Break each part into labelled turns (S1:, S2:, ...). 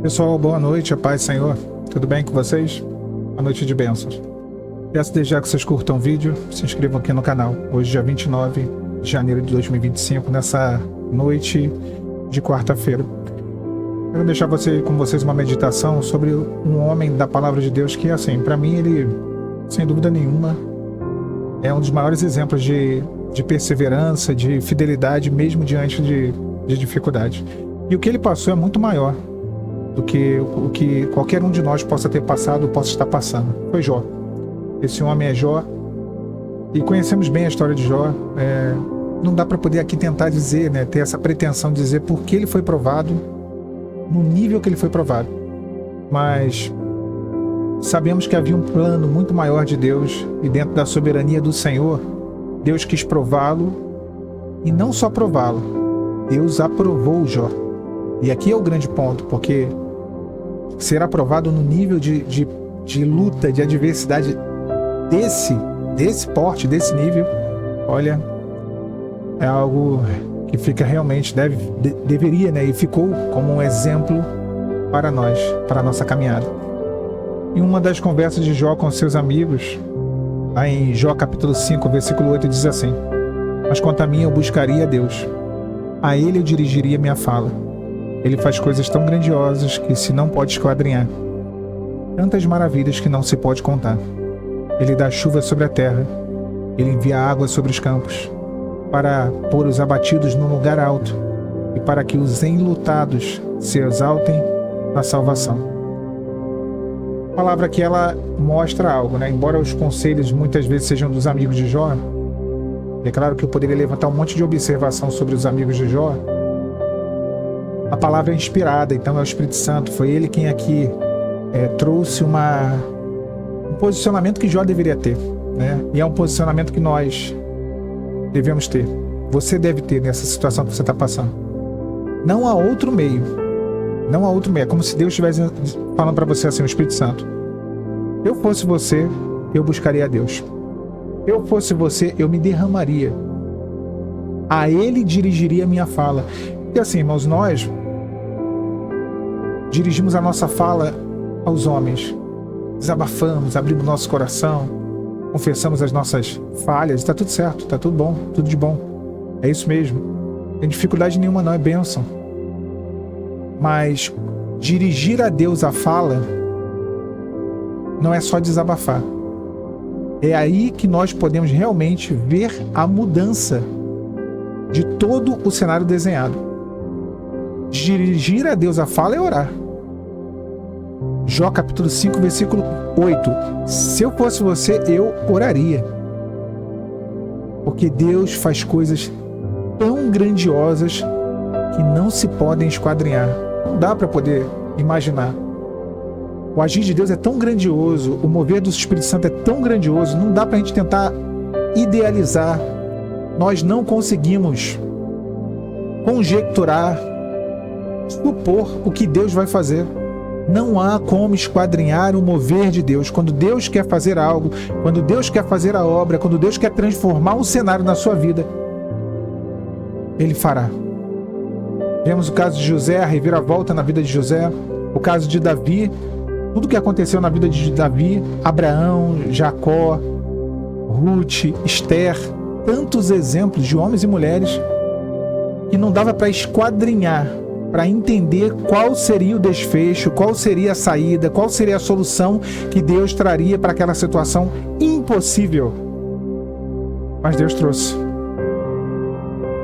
S1: Pessoal, boa noite, a paz, Senhor. Tudo bem com vocês? Uma noite de bênçãos. Peço desde já que vocês curtam o vídeo, se inscrevam aqui no canal. Hoje, dia 29 de janeiro de 2025, nessa noite de quarta-feira. Quero deixar com vocês uma meditação sobre um homem da Palavra de Deus que, assim, para mim, ele, sem dúvida nenhuma, é um dos maiores exemplos de perseverança, de fidelidade, mesmo diante de dificuldade. E o que ele passou é muito maior do que o que qualquer um de nós possa ter passado ou possa estar passando. Foi Jó. Esse homem é Jó. E conhecemos bem a história de Jó. Não dá para poder aqui tentar dizer, né, ter essa pretensão de dizer por que ele foi provado, no nível que ele foi provado. Mas sabemos que havia um plano muito maior de Deus, e dentro da soberania do Senhor, Deus quis prová-lo, e não só prová-lo, Deus aprovou Jó. E aqui é o grande ponto, porque ser aprovado no nível de luta, de adversidade desse porte, desse nível, olha, é algo que fica realmente, deveria, né? E ficou como um exemplo para nós, para a nossa caminhada. Em uma das conversas de Jó com seus amigos, lá em Jó capítulo 5, versículo 8, diz assim: "Mas quanto a mim, eu buscaria a Deus. A Ele eu dirigiria minha fala. Ele faz coisas tão grandiosas que se não pode esquadrinhar. Tantas maravilhas que não se pode contar. Ele dá chuva sobre a terra. Ele envia água sobre os campos, para pôr os abatidos num lugar alto, e para que os enlutados se exaltem na salvação." A palavra que ela mostra algo, né? Embora os conselhos muitas vezes sejam dos amigos de Jó, é claro que eu poderia levantar um monte de observação sobre os amigos de Jó. A palavra é inspirada, então é o Espírito Santo. Foi ele quem aqui trouxe um posicionamento que Jó deveria ter, né? E é um posicionamento que nós devemos ter. Você deve ter nessa situação que você está passando. Não há outro meio. Não há outro meio. É como se Deus estivesse falando para você assim, o Espírito Santo: eu fosse você, eu buscaria a Deus. Eu fosse você, eu me derramaria. A Ele dirigiria a minha fala. E assim, irmãos, nós dirigimos a nossa fala aos homens. Desabafamos, abrimos nosso coração, confessamos as nossas falhas. Está tudo certo, está tudo bom, tudo de bom. É isso mesmo. Não tem dificuldade nenhuma, não, é bênção. Mas dirigir a Deus a fala não é só desabafar. É aí que nós podemos realmente ver a mudança de todo o cenário desenhado. Dirigir a Deus a fala é orar. Jó capítulo 5, versículo 8. Se eu fosse você, eu oraria. Porque Deus faz coisas tão grandiosas que não se podem esquadrinhar. Não dá para poder imaginar. O agir de Deus é tão grandioso, o mover do Espírito Santo é tão grandioso, não dá para a gente tentar idealizar. Nós não conseguimos conjecturar, supor o que Deus vai fazer. Não há como esquadrinhar o mover de Deus. Quando Deus quer fazer algo, quando Deus quer fazer a obra, quando Deus quer transformar um cenário na sua vida, Ele fará. Vemos o caso de José, a reviravolta na vida de José, o caso de Davi, tudo que aconteceu na vida de Davi, Abraão, Jacó, Ruth, Esther, tantos exemplos de homens e mulheres que não dava para esquadrinhar, para entender qual seria o desfecho, qual seria a saída, qual seria a solução que Deus traria para aquela situação impossível. Mas Deus trouxe.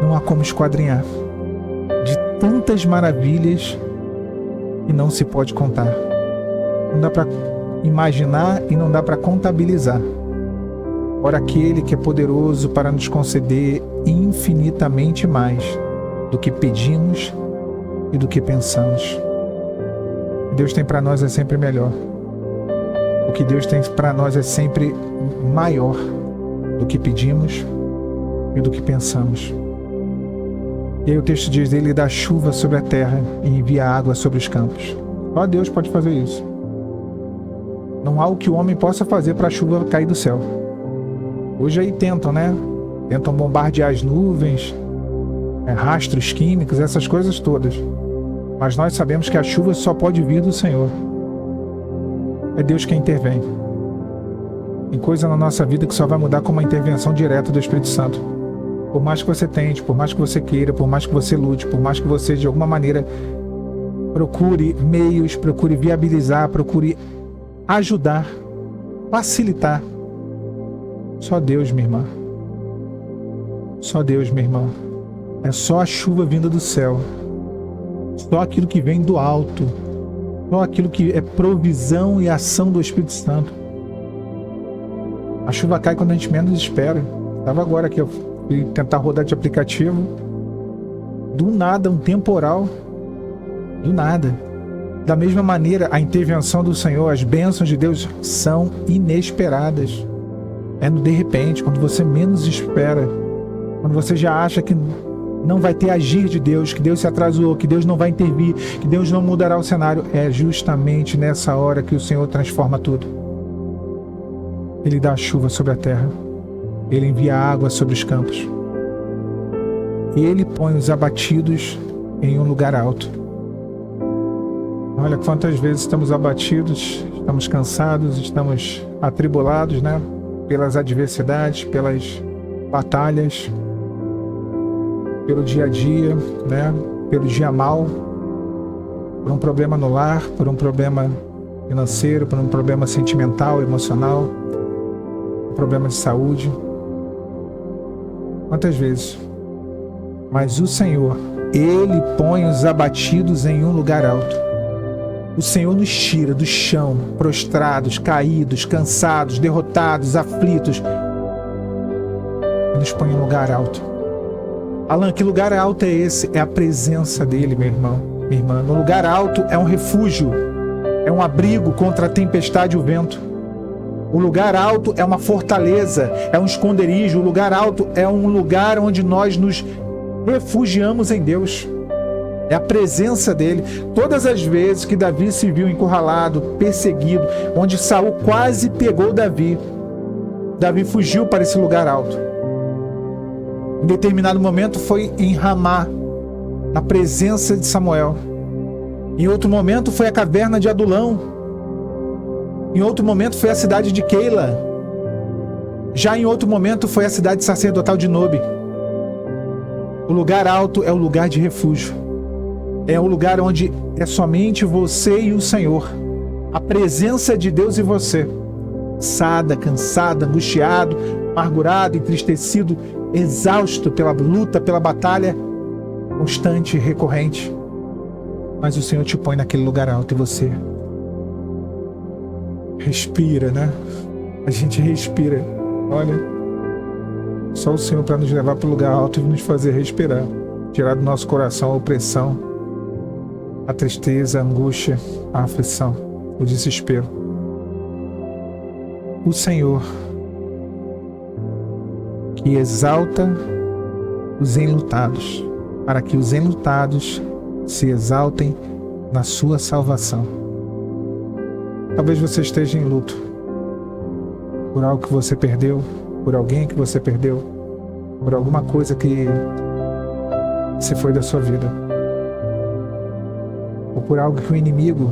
S1: Não há como esquadrinhar. De tantas maravilhas que não se pode contar. Não dá para imaginar e não dá para contabilizar. Ora, aquele que é poderoso para nos conceder infinitamente mais do que pedimos e do que pensamos. O que Deus tem para nós é sempre melhor. O que Deus tem para nós é sempre maior do que pedimos e do que pensamos. E aí o texto diz: Ele dá chuva sobre a terra e envia água sobre os campos. Só Deus pode fazer isso. Não há o que o homem possa fazer para a chuva cair do céu. Hoje aí tentam, né? Tentam bombardear as nuvens, rastros químicos, essas coisas todas. Mas nós sabemos que a chuva só pode vir do Senhor. É Deus quem intervém. Tem coisa na nossa vida que só vai mudar com uma intervenção direta do Espírito Santo. Por mais que você tente, por mais que você queira, por mais que você lute, por mais que você de alguma maneira procure meios, procure viabilizar, procure ajudar, facilitar. Só Deus, minha irmã. Só Deus, meu irmão. É só a chuva vinda do céu. Só aquilo que vem do alto. Só aquilo que é provisão e ação do Espírito Santo. A chuva cai quando a gente menos espera. Estava agora aqui, eu fui tentar rodar de aplicativo. Do nada, um temporal. Do nada. Da mesma maneira, a intervenção do Senhor, as bênçãos de Deus são inesperadas. É no de repente, quando você menos espera. Quando você já acha que não vai ter agir de Deus, que Deus se atrasou, que Deus não vai intervir, que Deus não mudará o cenário. É justamente nessa hora que o Senhor transforma tudo. Ele dá chuva sobre a terra. Ele envia água sobre os campos. E Ele põe os abatidos em um lugar alto. Olha quantas vezes estamos abatidos, estamos cansados, estamos atribulados, né? Pelas adversidades, pelas batalhas, pelo dia a dia, né? Pelo dia mal, por um problema no lar, por um problema financeiro, por um problema sentimental, emocional, um problema de saúde. Quantas vezes? Mas o Senhor, Ele põe os abatidos em um lugar alto. O Senhor nos tira do chão, prostrados, caídos, cansados, derrotados, aflitos, e nos põe em um lugar alto. Alan, que lugar alto é esse? É a presença dele, meu irmão, minha irmã. No lugar alto é um refúgio, é um abrigo contra a tempestade e o vento. O lugar alto é uma fortaleza, é um esconderijo. O lugar alto é um lugar onde nós nos refugiamos em Deus. É a presença dele. Todas as vezes que Davi se viu encurralado, perseguido, onde Saul quase pegou Davi, Davi fugiu para esse lugar alto. Em determinado momento foi em Ramá, na presença de Samuel. Em outro momento foi a caverna de Adulão. Em outro momento foi a cidade de Keila. Já em outro momento foi a cidade sacerdotal de Nobe. O lugar alto é o lugar de refúgio. É um lugar onde é somente você e o Senhor. A presença de Deus e você. Cansado, angustiado, amargurado, entristecido, exausto pela luta, pela batalha constante e recorrente. Mas o Senhor te põe naquele lugar alto e você respira, né? A gente respira. Olha, só o Senhor para nos levar para o lugar alto e nos fazer respirar. Tirar do nosso coração a opressão, a tristeza, a angústia, a aflição, o desespero. O Senhor que exalta os enlutados, para que os enlutados se exaltem na sua salvação. Talvez você esteja em luto por algo que você perdeu, por alguém que você perdeu, por alguma coisa que se foi da sua vida, ou por algo que o inimigo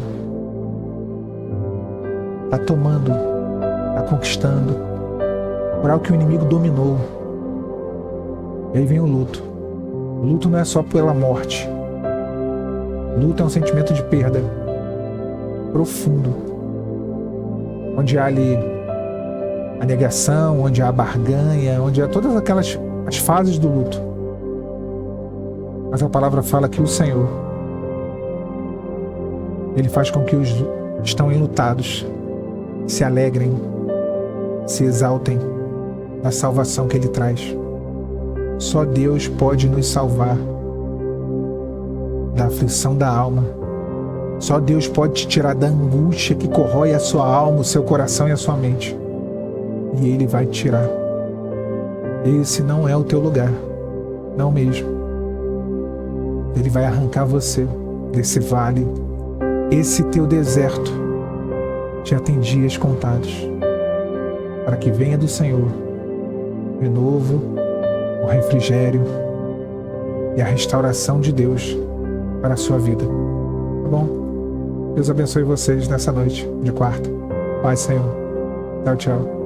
S1: está tomando, está conquistando, por algo que o inimigo dominou. E aí vem o luto. O luto não é só pela morte. O luto é um sentimento de perda profundo, onde há ali a negação, onde há a barganha, onde há todas aquelas as fases do luto. Mas a palavra fala que o Senhor, Ele faz com que os que estão enlutados se alegrem, se exaltem na salvação que Ele traz. Só Deus pode nos salvar da aflição da alma. Só Deus pode te tirar da angústia que corrói a sua alma, o seu coração e a sua mente. E Ele vai te tirar. Esse não é o teu lugar. Não mesmo. Ele vai arrancar você desse vale. Esse teu deserto já tem dias contados. Para que venha do Senhor o renovo, o refrigério e a restauração de Deus para a sua vida. bom? Deus abençoe vocês nessa noite de quarta. Paz, Senhor. Tchau, tchau.